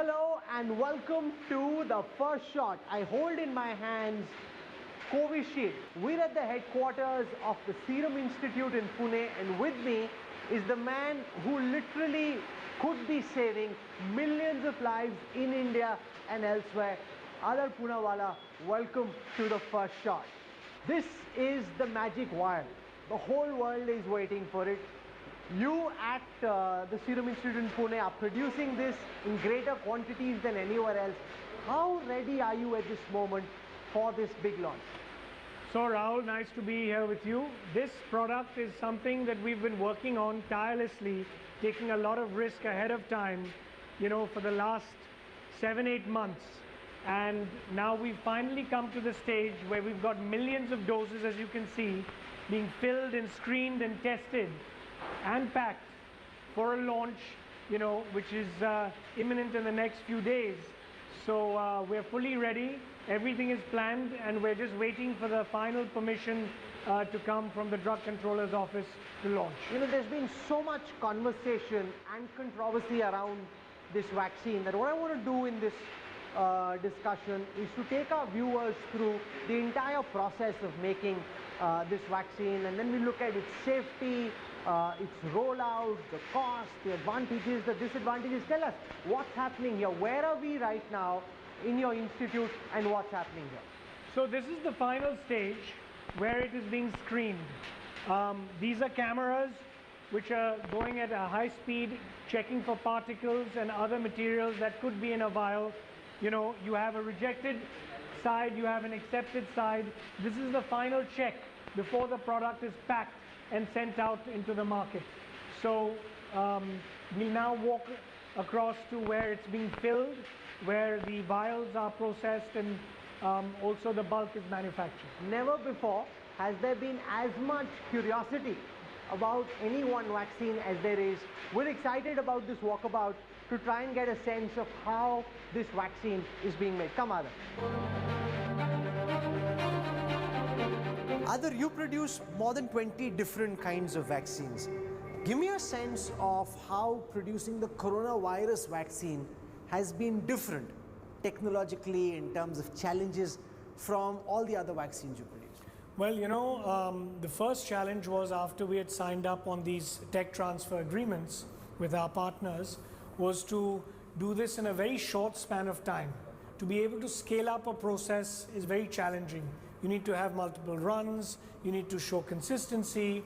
Hello and welcome to the first shot. I hold in my hands Covishield. We're at the headquarters of the Serum Institute in Pune, and with me is the man who literally could be saving millions of lives in India and elsewhere. Adar Poonawalla, welcome to the first shot. This is the magic wire. The whole world is waiting for it. You at the Serum Institute in Pune are producing this in greater quantities than anywhere else. How ready are you at this moment for this big launch? So Rahul, nice to be here with you. This product is something that we've been working on tirelessly, taking a lot of risk ahead of time, for the last 7-8 months. And now we've finally come to the stage where we've got millions of doses, as you can see, being filled and screened and tested and packed for a launch, which is imminent in the next few days. So we're fully ready. Everything is planned, and we're just waiting for the final permission to come from the Drug Controller's Office to launch. There's been so much conversation and controversy around this vaccine that what I want to do in this discussion is to take our viewers through the entire process of making this vaccine, and then we look at its safety, its rollout, the cost, the advantages, the disadvantages. Tell us what's happening here. Where are we right now in your institute and what's happening here? So this is the final stage where it is being screened. These are cameras which are going at a high speed, checking for particles and other materials that could be in a vial. You have a rejected side, you have an accepted side. This is the final check before the product is packed and sent out into the market. So we'll now walk across to where it's being filled, where the vials are processed, and also the bulk is manufactured. Never before has there been as much curiosity about any one vaccine as there is. We're excited about this walkabout to try and get a sense of how this vaccine is being made. Come, Adar. Adar, you produce more than 20 different kinds of vaccines. Give me a sense of how producing the coronavirus vaccine has been different technologically in terms of challenges from all the other vaccines you produce. Well, the first challenge was after we had signed up on these tech transfer agreements with our partners was to do this in a very short span of time. To be able to scale up a process is very challenging. You need to have multiple runs, you need to show consistency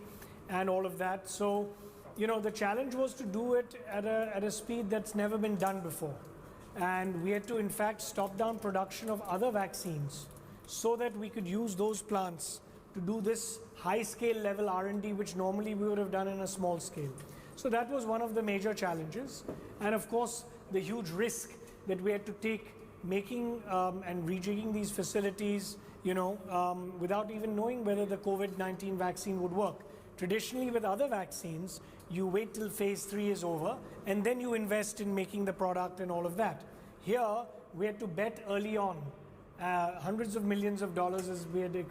and all of that. So, the challenge was to do it at a speed that's never been done before. And we had to, in fact, stop down production of other vaccines so that we could use those plants to do this high-scale level R&D, which normally we would have done in a small scale. So that was one of the major challenges. And of course, the huge risk that we had to take making and rejigging these facilities, without even knowing whether the COVID-19 vaccine would work. Traditionally, with other vaccines, you wait till phase 3 is over, and then you invest in making the product and all of that. Here, we had to bet early on. Hundreds of millions of dollars, as we had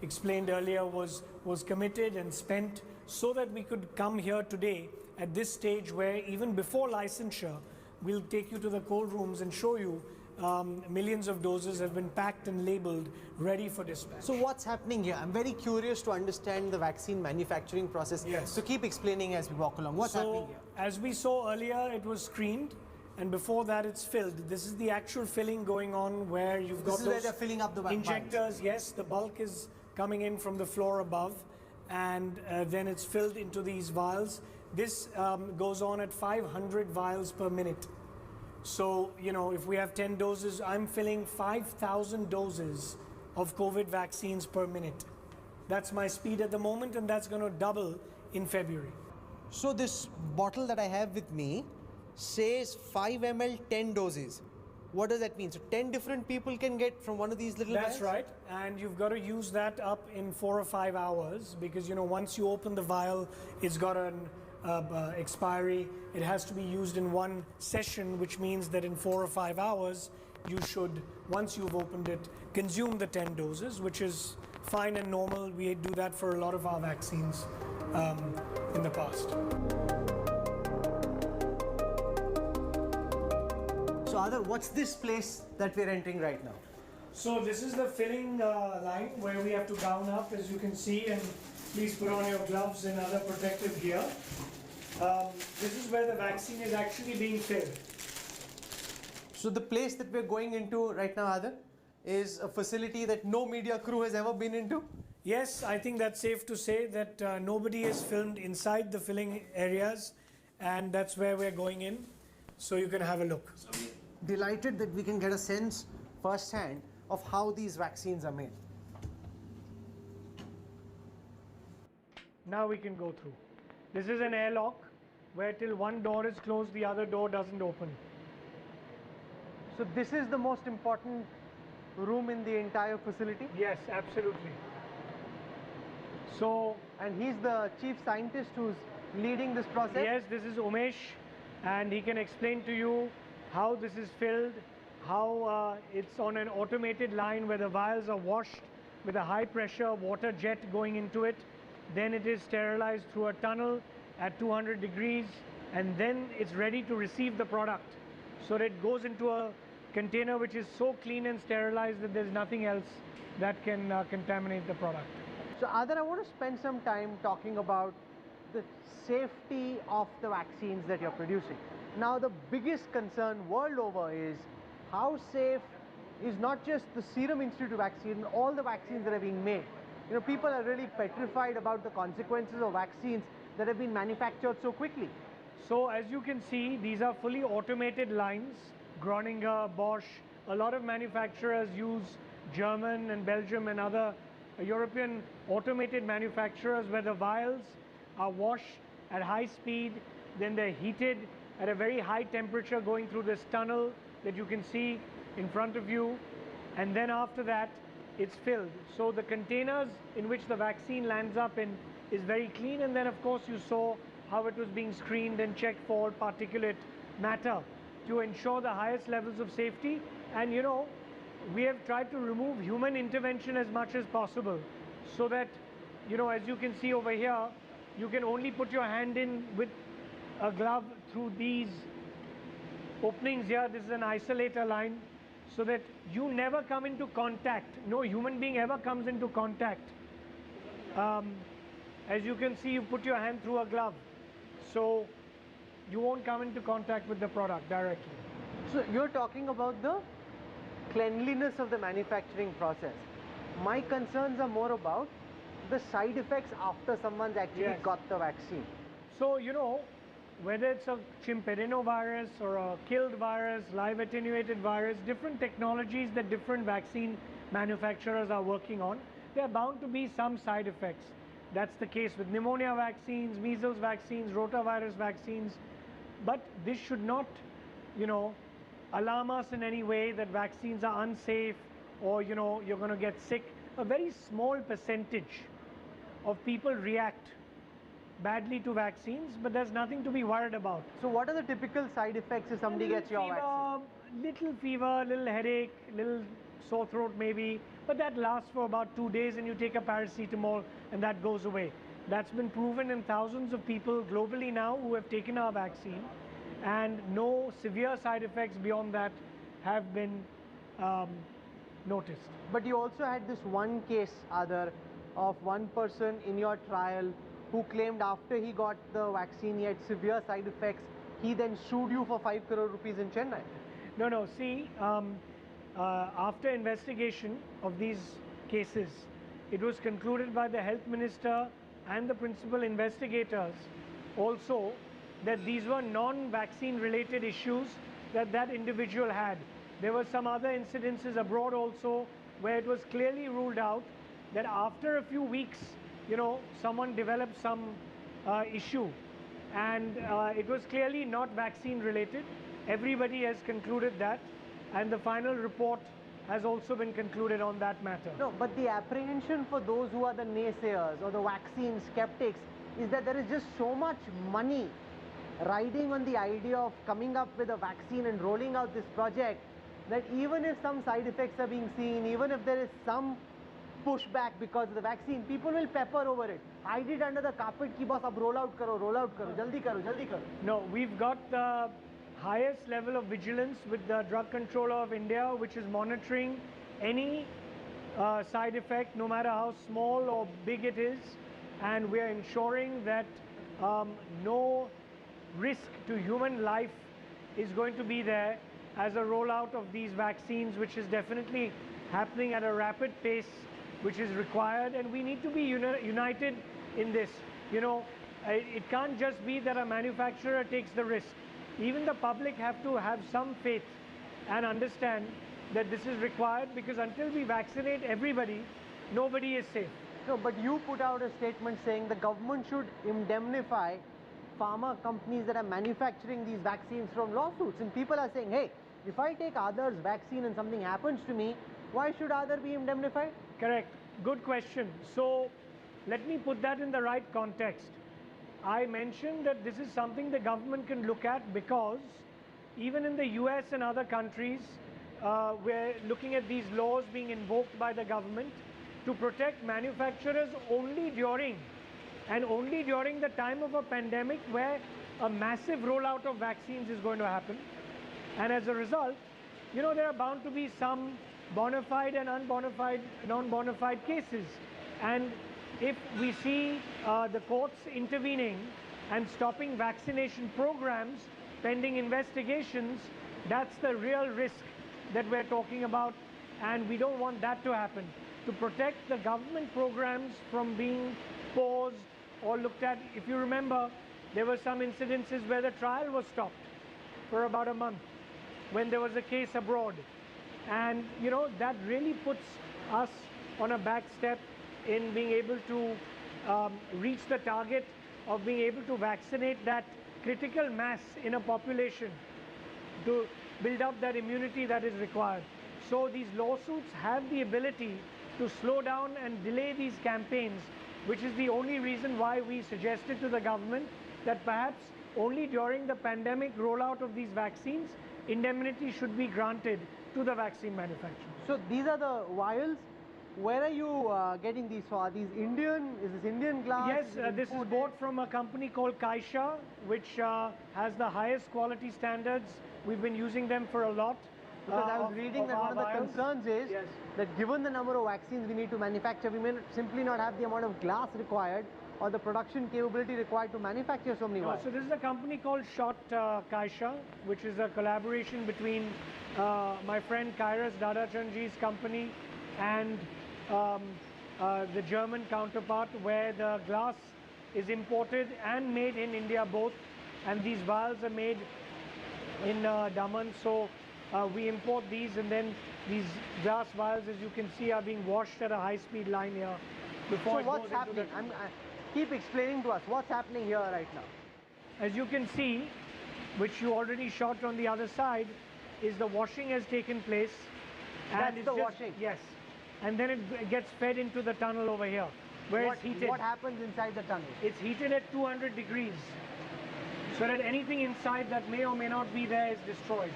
explained earlier, was committed and spent so that we could come here today at this stage where even before licensure, we'll take you to the cold rooms and show you millions of doses have been packed and labeled, ready for dispatch. So what's happening here? I'm very curious to understand the vaccine manufacturing process. Yes. So keep explaining as we walk along. What's happening here? As we saw earlier, it was screened, and before that it's filled. This is the actual filling going on where you've got where they're filling up the injectors. vials. Yes, the bulk is coming in from the floor above, and then it's filled into these vials. This goes on at 500 vials per minute. So, if we have 10 doses, I'm filling 5,000 doses of COVID vaccines per minute. That's my speed at the moment, and that's going to double in February. So this bottle that I have with me says 5 ml 10 doses. What does that mean? So 10 different people can get from one of these little That's vials? right, and you've got to use that up in 4 or 5 hours because, once you open the vial, it's got an expiry. It has to be used in one session, which means that in 4 or 5 hours, you should, once you've opened it, consume the 10 doses, which is fine and normal. We do that for a lot of our vaccines in the past. So So Adar, what's this place that we're entering right now? So this is the filling line where we have to gown up, as you can see, and please put on your gloves and other protective gear. This is where the vaccine is actually being filled. So the place that we're going into right now, Adar, is a facility that no media crew has ever been into? Yes, I think that's safe to say that nobody is filmed inside the filling areas, and that's where we're going in, so you can have a look. Delighted that we can get a sense firsthand of how these vaccines are made. Now we can go through. This is an airlock where till one door is closed, the other door doesn't open. So this is the most important room in the entire facility? Yes, absolutely. So, and he's the chief scientist who's leading this process? Yes, this is Umesh, and he can explain to you how this is filled, how it's on an automated line where the vials are washed with a high pressure water jet going into it. Then it is sterilized through a tunnel at 200 degrees, and then it's ready to receive the product. So that it goes into a container which is so clean and sterilized that there's nothing else that can contaminate the product. So Adar, I want to spend some time talking about the safety of the vaccines that you're producing. Now the biggest concern world over is how safe is not just the Serum Institute vaccine, all the vaccines that are being made. You know, people are really petrified about the consequences of vaccines that have been manufactured so quickly. So as you can see, these are fully automated lines. Groninger, Bosch, a lot of manufacturers use German and Belgium and other European automated manufacturers where the vials are washed at high speed, then they're heated at a very high temperature going through this tunnel that you can see in front of you, and then after that it's filled. So the containers in which the vaccine lands up in is very clean, and then of course you saw how it was being screened and checked for particulate matter to ensure the highest levels of safety. And you know, we have tried to remove human intervention as much as possible, so that, you know, as you can see over here, you can only put your hand in with a glove through these openings here. This is an isolator line, so that you never come into contact. No human being ever comes into contact. As you can see, you put your hand through a glove, so you won't come into contact with the product directly. So you're talking about the cleanliness of the manufacturing process. My concerns are more about the side effects after someone's actually got the vaccine. So, you know, whether it's a chimperinovirus or a killed virus, live attenuated virus, different technologies that different vaccine manufacturers are working on, there are bound to be some side effects. That's the case with pneumonia vaccines, measles vaccines, rotavirus vaccines. But this should not, you know, alarm us in any way that vaccines are unsafe or, you know, you're going to get sick. A very small percentage of people react badly to vaccines, but there's nothing to be worried about. So what are the typical side effects if somebody gets your vaccine? Little fever, little headache, little sore throat maybe, but that lasts for about 2 days and you take a paracetamol and that goes away. That's been proven in thousands of people globally now who have taken our vaccine, and no severe side effects beyond that have been noticed. But you also had this one case, Adar, of one person in your trial who claimed after he got the vaccine he had severe side effects. He then sued you for 5 crore rupees in Chennai. No, see, after investigation of these cases, it was concluded by the health minister and the principal investigators also that these were non-vaccine related issues that that individual had. There were some other incidences abroad also where it was clearly ruled out that after a few weeks, you know, someone developed some issue, and it was clearly not vaccine related. Everybody has concluded that, and the final report has also been concluded on that matter. No, but the apprehension for those who are the naysayers or the vaccine skeptics is that there is just so much money riding on the idea of coming up with a vaccine and rolling out this project, that even if some side effects are being seen, even if there is some pushback because of the vaccine, people will pepper over it. Hide it under the carpet, ki boss ab roll out karo, jaldi karo, jaldi karo. No, we've got the highest level of vigilance with the Drug Controller of India, which is monitoring any side effect, no matter how small or big it is, and we are ensuring that no risk to human life is going to be there as a rollout of these vaccines, which is definitely happening at a rapid pace, which is required, and we need to be united in this. You know, it can't just be that a manufacturer takes the risk. Even the public have to have some faith and understand that this is required, because until we vaccinate everybody, nobody is safe. No, but you put out a statement saying the government should indemnify pharma companies that are manufacturing these vaccines from lawsuits. And people are saying, hey, if I take Adar's vaccine and something happens to me, why should Adar be indemnified? Correct. Good question. So let me put that in the right context. I mentioned that this is something the government can look at, because even in the US and other countries, we're looking at these laws being invoked by the government to protect manufacturers only during the time of a pandemic where a massive rollout of vaccines is going to happen. And as a result, you know, there are bound to be some bona fide and non-bona fide cases. And if we see the courts intervening and stopping vaccination programs pending investigations, that's the real risk that we're talking about, and we don't want that to happen. To protect the government programs from being paused or looked at, if you remember, there were some incidences where the trial was stopped for about a month when there was a case abroad. And you know, that really puts us on a back step in being able to reach the target of being able to vaccinate that critical mass in a population to build up that immunity that is required. So these lawsuits have the ability to slow down and delay these campaigns, which is the only reason why we suggested to the government that perhaps only during the pandemic rollout of these vaccines, indemnity should be granted to the vaccine manufacturers. So these are the vials. Where are you getting these for? Are these Indian? Is this Indian glass? Yes, this is bought from a company called Kaisha, which has the highest quality standards. We've been using them for a lot. Because I was reading that one of the vials. concerns is that given the number of vaccines we need to manufacture, we may simply not have the amount of glass required or the production capability required to manufacture so many vials. So this is a company called Shot Kaisha, which is a collaboration between my friend Kairas Dadachandji's company and the German counterpart, where the glass is imported and made in India both, and these vials are made in Daman. So we import these, and then these glass vials, as you can see, are being washed at a high-speed line here before. So what's happening? Keep explaining to us what's happening here right now. As you can see, which you already shot on the other side, is the washing has taken place. That's the washing? Yes. And then it gets fed into the tunnel over here, where it's heated. What happens inside the tunnel? It's heated at 200 degrees, so that anything inside that may or may not be there is destroyed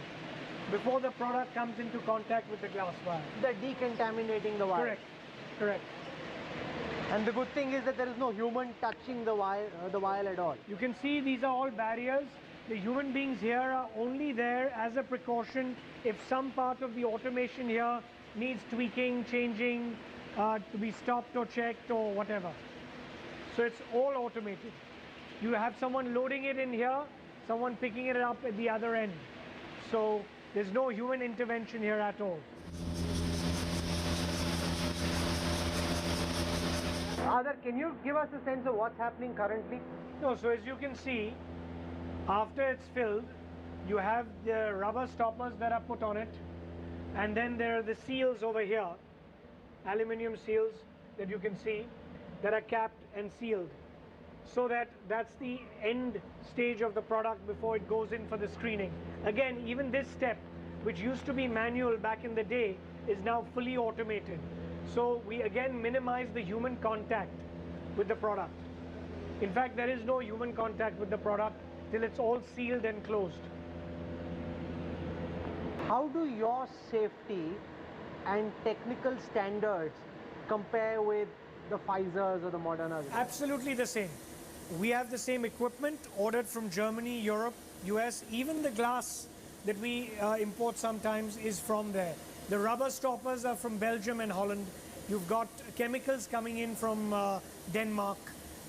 before the product comes into contact with the glass vial. They're decontaminating the vial. Correct, correct. And the good thing is that there is no human touching the vial at all. You can see these are all barriers. The human beings here are only there as a precaution if some part of the automation here needs tweaking, changing, to be stopped or checked or whatever. So it's all automated. You have someone loading it in here, someone picking it up at the other end. So there's no human intervention here at all. Adar, can you give us a sense of what's happening currently? No, so as you can see, after it's filled, you have the rubber stoppers that are put on it, and then there are the seals over here, aluminium seals that you can see, that are capped and sealed. So that's the end stage of the product before it goes in for the screening. Again, even this step, which used to be manual back in the day, is now fully automated. So we again minimize the human contact with the product. In fact, there is no human contact with the product till it's all sealed and closed. How do your safety and technical standards compare with the Pfizers or the Modernized? Absolutely the same. We have the same equipment ordered from Germany, Europe, US. Even the glass that we import sometimes is from there. The rubber stoppers are from Belgium and Holland. You've got chemicals coming in from Denmark.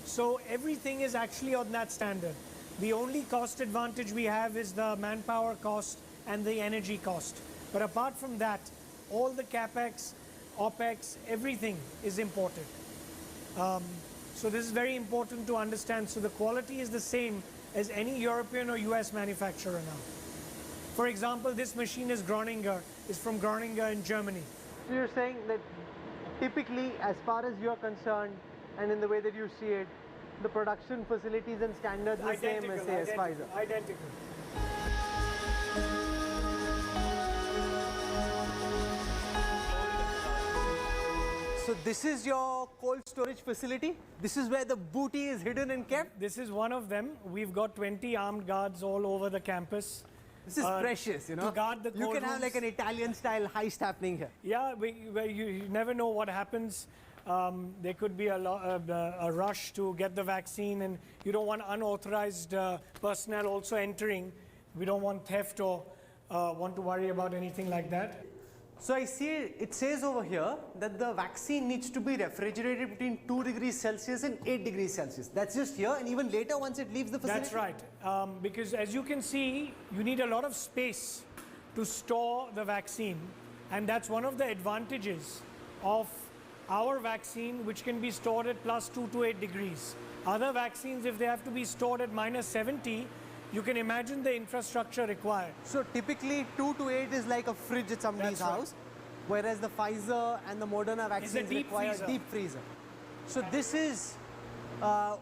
So everything is actually on that standard. The only cost advantage we have is the manpower cost and the energy cost. But apart from that, all the capex, opex, everything is imported. So this is very important to understand. So the quality is the same as any European or US manufacturer now. For example, this machine is from Groninger in Germany. So you're saying that typically, as far as you're concerned, and in the way that you see it, the production facilities and standards are the same as, say, as Pfizer? Identical. So this is your cold storage facility? This is where the booty is hidden and kept? This is one of them. We've got 20 armed guards all over the campus. This is precious, you know. To guard the you can have like an Italian-style heist happening here. Yeah, you never know what happens. There could be a rush to get the vaccine, and you don't want unauthorized personnel also entering. We don't want theft or want to worry about anything like that. So I see it says over here that the vaccine needs to be refrigerated between 2 degrees Celsius and 8 degrees Celsius. That's just here, and even later once it leaves the facility? That's right, because as you can see, you need a lot of space to store the vaccine, and that's one of the advantages of our vaccine, which can be stored at plus 2 to 8 degrees. Other vaccines, if they have to be stored at minus 70, you can imagine the infrastructure required. So typically 2 to 8 is like a fridge at somebody's house, whereas the Pfizer and the Moderna vaccines require a deep freezer. So this is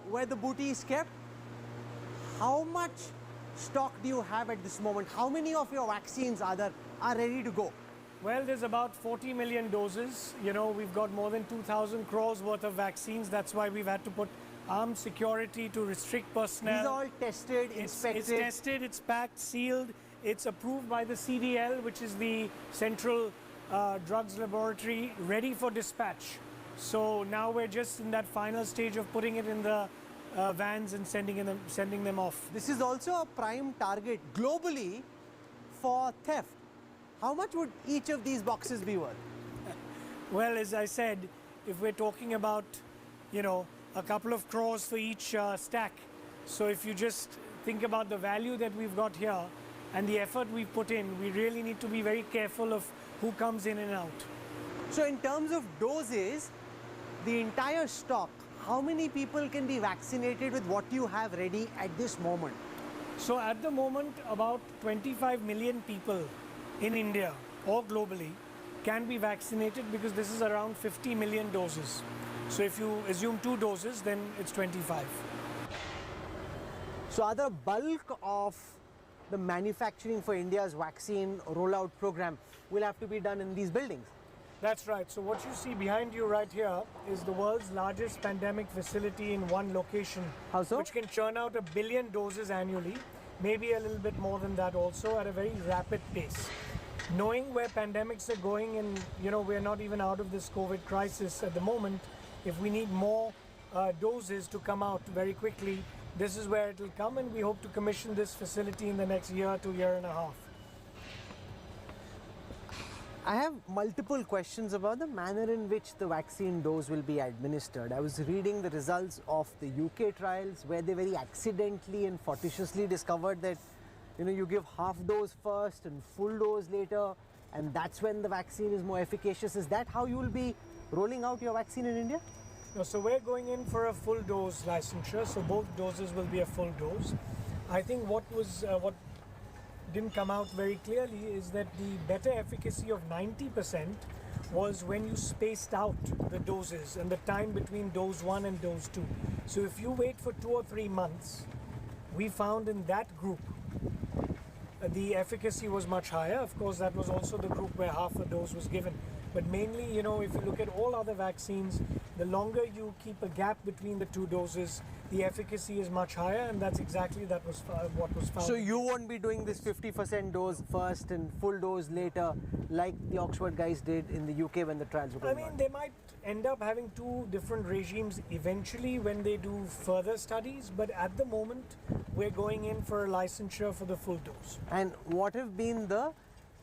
where the booty is kept. How much stock do you have at this moment? How many of your vaccines are ready to go? Well, there's about 40 million doses. You know, we've got more than 2,000 crores worth of vaccines. That's why we've had to put armed security to restrict personnel. These are all tested, inspected. It's tested, it's packed, sealed. It's approved by the CDL, which is the Central Drugs Laboratory, ready for dispatch. So now we're just in that final stage of putting it in the vans and sending them off. This is also a prime target globally for theft. How much would each of these boxes be worth? Well, as I said, if we're talking about, you know, a couple of crores for each stack. So if you just think about the value that we've got here and the effort we've put in, we really need to be very careful of who comes in and out. So in terms of doses, the entire stock, how many people can be vaccinated with what you have ready at this moment? So at the moment, about 25 million people in India or globally can be vaccinated, because this is around 50 million doses. So if you assume 2 doses, then it's 25. So are the bulk of the manufacturing for India's vaccine rollout program will have to be done in these buildings? That's right. So what you see behind you right here is the world's largest pandemic facility in one location. How so? Which can churn out 1 billion doses annually, maybe a little bit more than that also, at a very rapid pace. Knowing where pandemics are going, and you know, we're not even out of this COVID crisis at the moment, if we need more doses to come out very quickly, this is where it will come, and we hope to commission this facility in the next year to year and a half. I have multiple questions about the manner in which the vaccine dose will be administered. I was reading the results of the UK trials where they very accidentally and fortuitously discovered that, you know, you give half dose first and full dose later, and that's when the vaccine is more efficacious. Is that how you will be rolling out your vaccine in India? No, so we're going in for a full dose licensure, so both doses will be a full dose. I think what didn't come out very clearly is that the better efficacy of 90% was when you spaced out the doses and the time between dose 1 and dose 2. So if you wait for 2 or 3 months, we found in that group the efficacy was much higher. Of course, that was also the group where half a dose was given. But mainly, you know, if you look at all other vaccines, the longer you keep a gap between the 2 doses, the efficacy is much higher, and that's exactly what was found. So you won't be doing this 50% dose first and full dose later, like the Oxford guys did in the UK when the trials were going on? I mean, they might end up having two different regimes eventually when they do further studies, but at the moment we're going in for a licensure for the full dose. And what have been the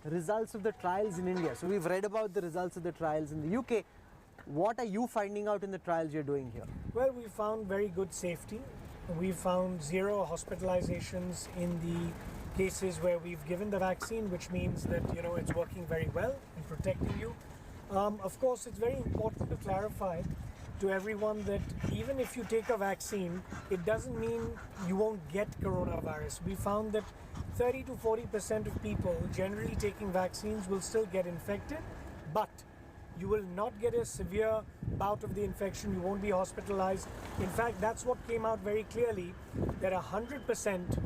results of the trials in India? So we've read about the results of the trials in the UK. What are you finding out in the trials you're doing here? Well, we found very good safety. We found 0 hospitalizations in the cases where we've given the vaccine, which means that it's working very well in protecting you. Of course, it's very important to clarify to everyone that even if you take a vaccine, it doesn't mean you won't get coronavirus. We found that 30 to 40% of people generally taking vaccines will still get infected, but you will not get a severe bout of the infection, you won't be hospitalized. In fact, that's what came out very clearly, that 100%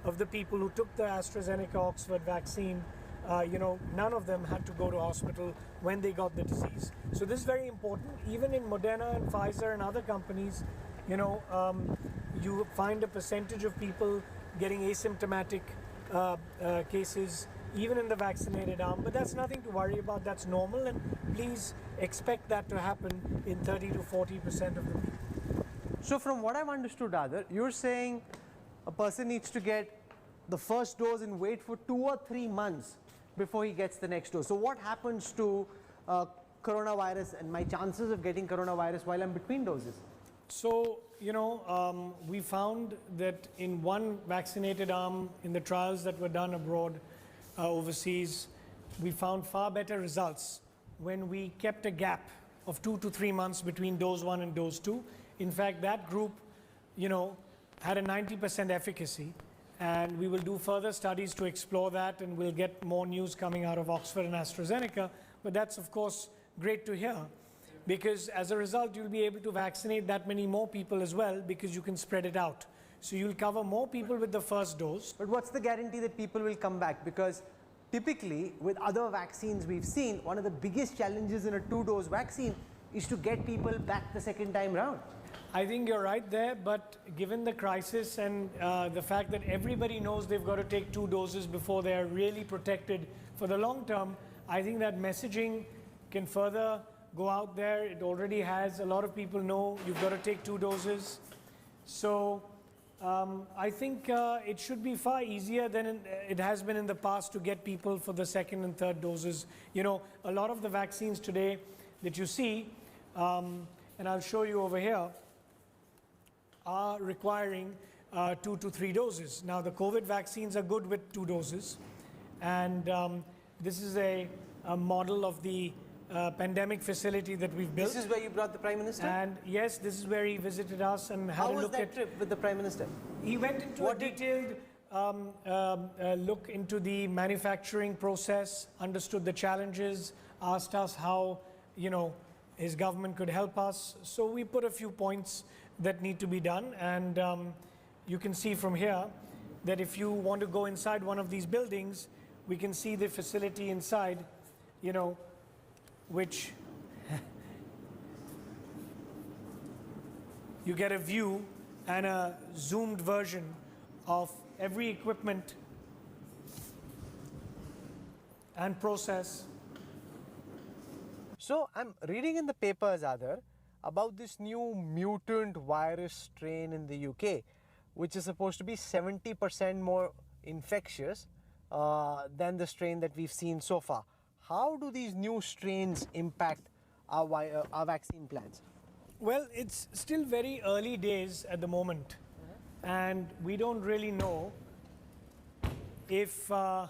of the people who took the AstraZeneca-Oxford vaccine, none of them had to go to hospital when they got the disease. So this is very important. Even in Moderna and Pfizer and other companies, you find a percentage of people getting asymptomatic cases even in the vaccinated arm, but that's nothing to worry about. That's normal, and please expect that to happen in 30 to 40% of the people. So from what I've understood, Adar, you're saying a person needs to get the first dose and wait for 2 or 3 months before he gets the next dose. So what happens to coronavirus and my chances of getting coronavirus while I'm between doses? So, we found that in one vaccinated arm in the trials that were done abroad, overseas, we found far better results when we kept a gap of 2 to 3 months between dose 1 and dose 2. In fact, that group, had a 90% efficacy, and we will do further studies to explore that, and we'll get more news coming out of Oxford and AstraZeneca. But that's, of course, great to hear, because as a result, you'll be able to vaccinate that many more people as well, because you can spread it out. So you'll cover more people with the first dose. But what's the guarantee that people will come back? Because typically, with other vaccines we've seen, one of the biggest challenges in a 2-dose vaccine is to get people back the second time round. I think you're right there, but given the crisis and the fact that everybody knows they've got to take 2 doses before they're really protected for the long term, I think that messaging can further go out there. It already has. A lot of people know you've got to take 2 doses. So I think it should be far easier than it has been in the past to get people for the second and third doses. A lot of the vaccines today that you see, and I'll show you over here, are requiring 2 to 3 doses. Now, the COVID vaccines are good with 2 doses, and this is a model of the pandemic facility that we've built. This is where you brought the Prime Minister? And yes, this is where he visited us and had a look at... How was that trip with the Prime Minister? He went into a detailed look into the manufacturing process, understood the challenges, asked us how, his government could help us. So we put a few points that need to be done, and you can see from here that if you want to go inside one of these buildings, we can see the facility inside, which you get a view and a zoomed version of every equipment and process. So I'm reading in the papers, Adar, about this new mutant virus strain in the UK, which is supposed to be 70% more infectious than the strain that we've seen so far. How do these new strains impact our vaccine plans? Well, it's still very early days at the moment, and we don't really know if, the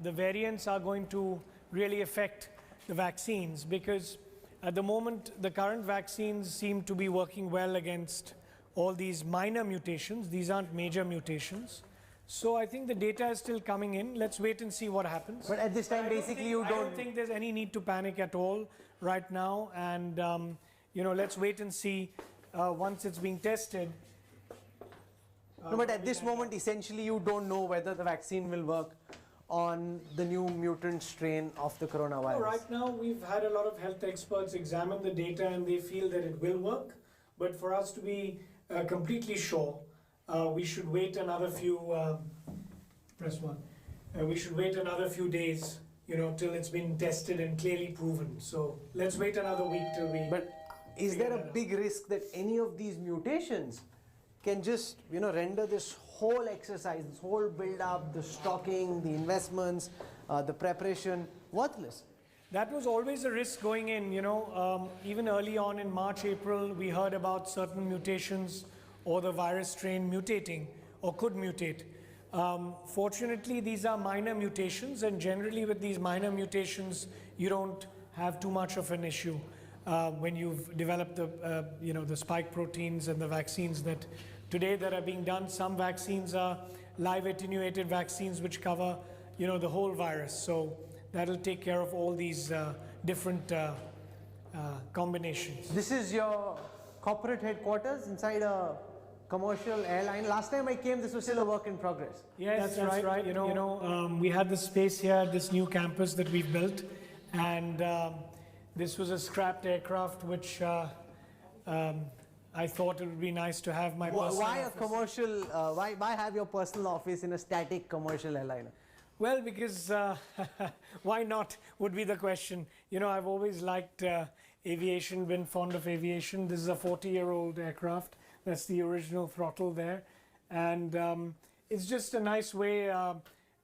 variants are going to really affect the vaccines, because at the moment, the current vaccines seem to be working well against all these minor mutations. These aren't major mutations. So I think the data is still coming in. Let's wait and see what happens. But at this time, basically, I don't think there's any need to panic at all right now. And, let's wait and see once it's being tested. No, but at this moment, essentially, you don't know whether the vaccine will work on the new mutant strain of the coronavirus. Right now, we've had a lot of health experts examine the data, and they feel that it will work. But for us to be completely sure, we should wait another few, we should wait another few days till it's been tested and clearly proven. So let's wait another week till we. But is there a big risk that any of these mutations can just, render this whole exercise, this whole build-up, the stocking, the investments, the preparation worthless? That was always a risk going in, even early on in March, April, we heard about certain mutations or the virus strain mutating or could mutate. Fortunately, these are minor mutations, and generally with these minor mutations, you don't have too much of an issue when you've developed the spike proteins and the vaccines that are being done. Some vaccines are live attenuated vaccines which cover, the whole virus. So that'll take care of all these different combinations. This is your corporate headquarters inside a commercial airline. Last time I came, this was still a work in progress. Yes, that's right. We had this space here, this new campus that we've built, and this was a scrapped aircraft which I thought it would be nice to have my personal Why office. a commercial, why have your personal office in a static commercial airliner? Well, because why not would be the question. I've always liked aviation, been fond of aviation. This is a 40-year-old aircraft. That's the original throttle there. And it's just a nice way,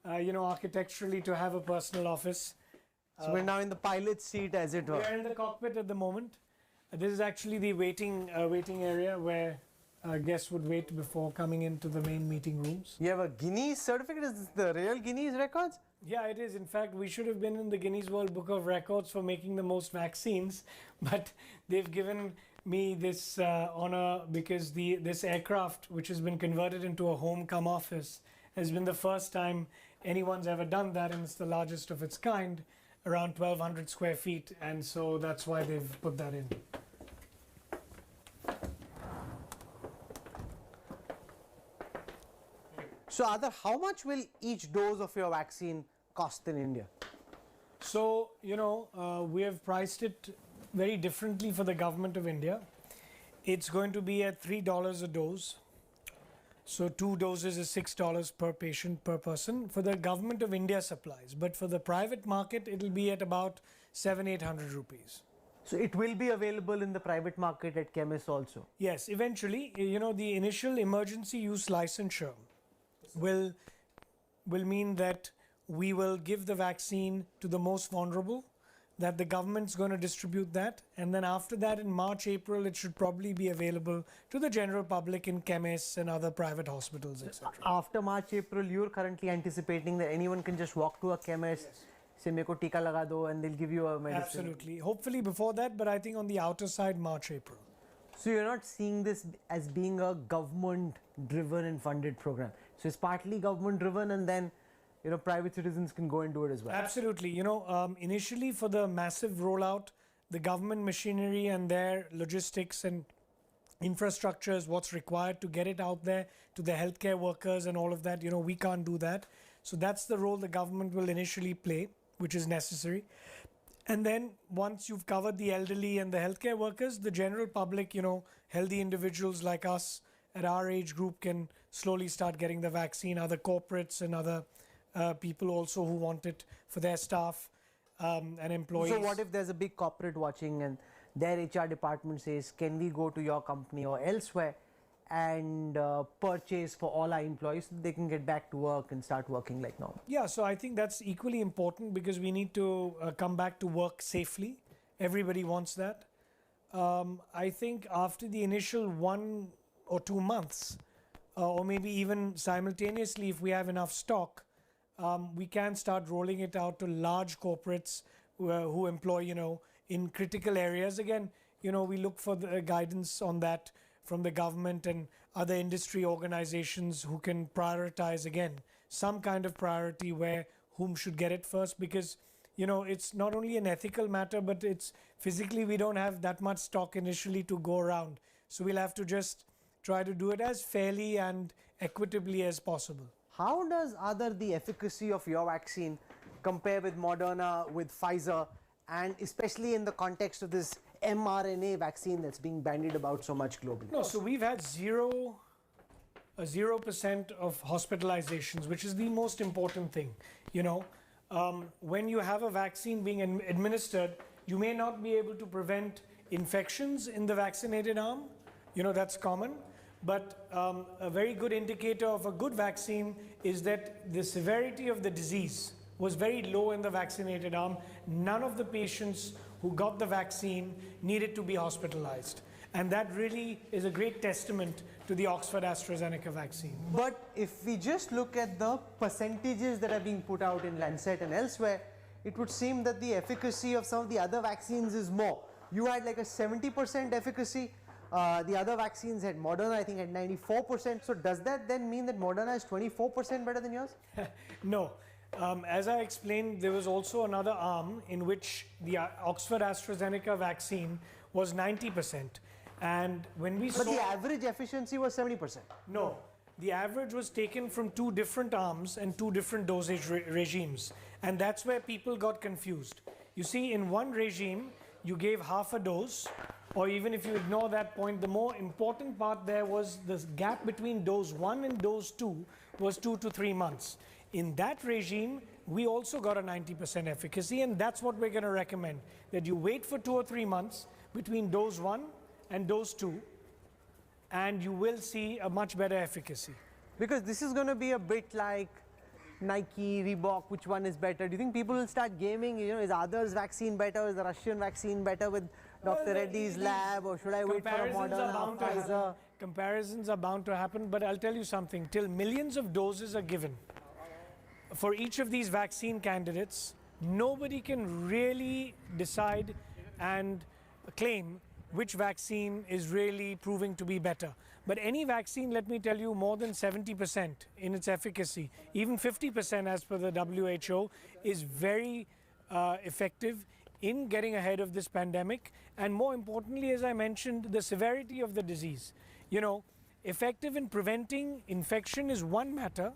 architecturally to have a personal office. So we're now in the pilot's seat, as it were. We're in the cockpit at the moment. This is actually the waiting area where guests would wait before coming into the main meeting rooms. You have a Guinness certificate? Is this the real Guinness records? Yeah, it is. In fact, we should have been in the Guinness World Book of Records for making the most vaccines, but they've given me this honor because this aircraft, which has been converted into a home-come office, has been the first time anyone's ever done that, and it's the largest of its kind, around 1,200 square feet, and so that's why they've put that in. So Adar, how much will each dose of your vaccine cost in India? So, we have priced it very differently for the government of India. It's going to be at $3 a dose. So 2 doses is $6 per patient per person for the government of India supplies. But for the private market, it'll be at about 700-800 rupees. So it will be available in the private market at chemists also? Yes, eventually, the initial emergency use licensure will mean that we will give the vaccine to the most vulnerable, that the government's going to distribute that, and then after that in March, April, it should probably be available to the general public in chemists and other private hospitals, etc. After March, April, you're currently anticipating that anyone can just walk to a chemist, say, "Meko tika laga do," and they'll give you a medicine? Absolutely. Hopefully before that, but I think on the outer side, March, April. So you're not seeing this as being a government-driven and funded program. So it's partly government-driven, and then private citizens can go and do it as well. Absolutely. Initially for the massive rollout, the government machinery and their logistics and infrastructure is what's required to get it out there to the healthcare workers and all of that. We can't do that. So that's the role the government will initially play, which is necessary. And then once you've covered the elderly and the healthcare workers, the general public, healthy individuals like us at our age group can slowly start getting the vaccine. Other corporates and other people also who want it for their staff and employees. So what if there's a big corporate watching and their HR department says, can we go to your company or elsewhere and purchase for all our employees so that they can get back to work and start working like normal? Yeah, so I think that's equally important because we need to come back to work safely. Everybody wants that. I think after the initial 1 or 2 months, or maybe even simultaneously if we have enough stock, we can start rolling it out to large corporates who employ, in critical areas. Again, we look for the guidance on that from the government and other industry organizations who can prioritize, again, some kind of priority where whom should get it first, because, it's not only an ethical matter, but it's physically we don't have that much stock initially to go around. So we'll have to just try to do it as fairly and equitably as possible. How does the efficacy of your vaccine compare with Moderna, with Pfizer, and especially in the context of this mRNA vaccine that's being bandied about so much globally? No, so we've had 0% of hospitalizations, which is the most important thing. when you have a vaccine being administered, you may not be able to prevent infections in the vaccinated arm. You know, that's common. But a very good indicator of a good vaccine is that the severity of the disease was very low in the vaccinated arm. None of the patients who got the vaccine needed to be hospitalized. And that really is a great testament to the Oxford AstraZeneca vaccine. But if we just look at the percentages that are being put out in Lancet and elsewhere, it would seem that the efficacy of some of the other vaccines is more. You had like a 70% efficacy. The other vaccines had Moderna, I think, at 94%. So does that then mean that Moderna is 24% better than yours? No. As I explained, there was also another arm in which the Oxford AstraZeneca vaccine was 90%. And when we saw... But the average efficiency was 70%. No. The average was taken from two different arms and two different dosage regimes. And that's where people got confused. You see, in one regime, you gave half a dose, or even if you ignore that point, the more important part there was the gap between dose 1 and dose 2 was 2 to 3 months. In that regime, we also got a 90% efficacy, and that's what we're going to recommend, that you wait for 2 or 3 months between dose 1 and dose 2, and you will see a much better efficacy. Because this is going to be a bit like Nike, Reebok, which one is better? Do you think people will start gaming? You know, is Adar's vaccine better? Is the Russian vaccine better with Dr. Reddy's lab? Or should I wait for a Moderna, Pfizer? Comparisons are bound to happen, but I'll tell you something. Till millions of doses are given for each of these vaccine candidates, nobody can really decide and claim which vaccine is really proving to be better. But any vaccine, let me tell you, more than 70% in its efficacy, even 50% as per the WHO, is very effective in getting ahead of this pandemic. And more importantly, as I mentioned, the severity of the disease. You know, effective in preventing infection is one matter,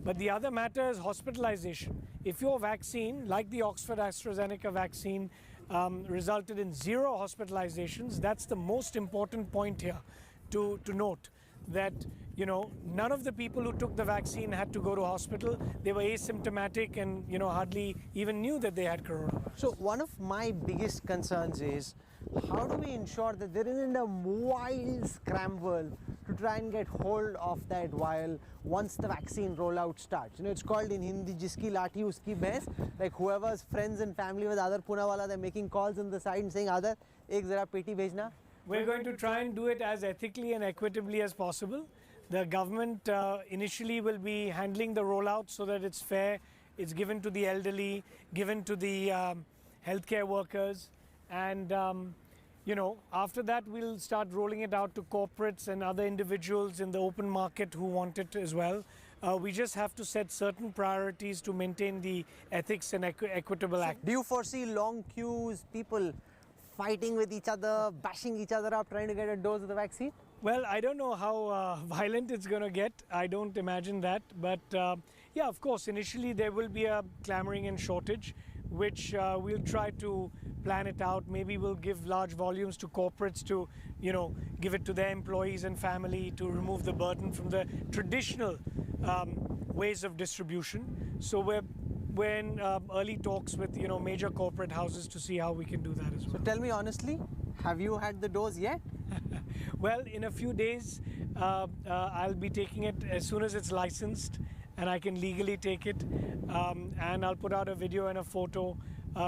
but the other matter is hospitalization. If your vaccine, like the Oxford AstraZeneca vaccine, resulted in 0 hospitalizations, that's the most important point here to note, that, you know, none of the people who took the vaccine had to go to hospital. They were asymptomatic and, you know, hardly even knew that they had corona. So one of my biggest concerns is, how do we ensure that there isn't a wild scramble to try and get hold of that vial once the vaccine rollout starts? You know, it's called in Hindi, jiski lathi uski bhains. Like whoever's friends and family with Adar Poonawalla, they're making calls on the side and saying, Adar, ek zara peti bhejna. We're going to try and do it as ethically and equitably as possible. The government initially will be handling the rollout so that it's fair. It's given to the elderly, given to the healthcare workers, and you know, after that we'll start rolling it out to corporates and other individuals in the open market who want it as well. We just have to set certain priorities to maintain the ethics and equitable act. Do you foresee long queues, people fighting with each other, bashing each other up, trying to get a dose of the vaccine? Well, I don't know how violent it's going to get. I don't imagine that. But yeah, of course, initially there will be a clamoring and shortage, which we'll try to plan it out. Maybe we'll give large volumes to corporates to, you know, give it to their employees and family to remove the burden from the traditional ways of distribution. So we're in early talks with, you know, major corporate houses to see how we can do that as well. So tell me honestly, have you had the dose yet? Well, in a few days, I'll be taking it as soon as it's licensed and I can legally take it. And I'll put out a video and a photo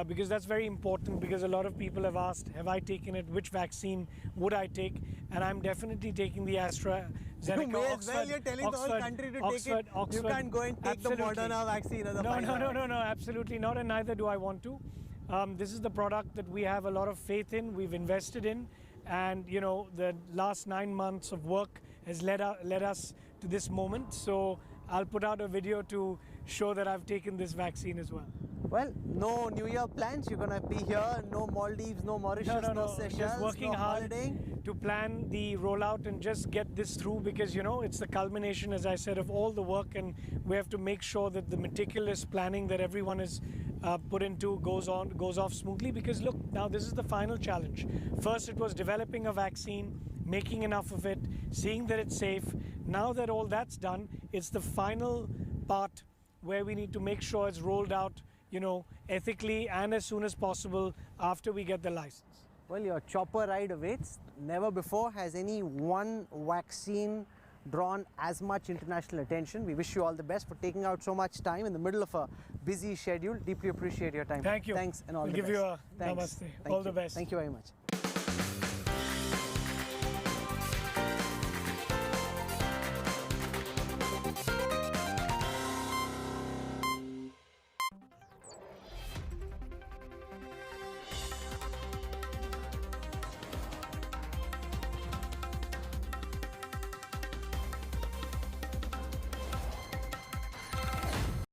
because that's very important, because a lot of people have asked, have I taken it? Which vaccine would I take? And I'm definitely taking the AstraZeneca-Oxford. You may as well, you're telling the whole country to take it. You can't go and take the Moderna vaccine as a Pfizer. No, absolutely not, and neither do I want to. This is the product that we have a lot of faith in, we've invested in, and you know, the last 9 months of work has led us to this moment. So I'll put out a video to show that I've taken this vaccine as well. Well, no New Year plans. You're gonna be here. No Maldives, no Mauritius, no Seychelles. Just working hard to plan the rollout and just get this through, because you know, it's the culmination, as I said, of all the work, and we have to make sure that the meticulous planning that everyone is put into goes off smoothly. Because look, now this is the final challenge. First, it was developing a vaccine, making enough of it, seeing that it's safe. Now that all that's done, it's the final part where we need to make sure it's rolled out you know, ethically and as soon as possible after we get the license. Well, your chopper ride awaits. Never before has any one vaccine drawn as much international attention. We wish you all the best for taking out so much time in the middle of a busy schedule. Deeply appreciate your time. Thank you. Thanks and all we'll the best. give you a Thanks. namaste. Thank All you. the best. Thank you very much.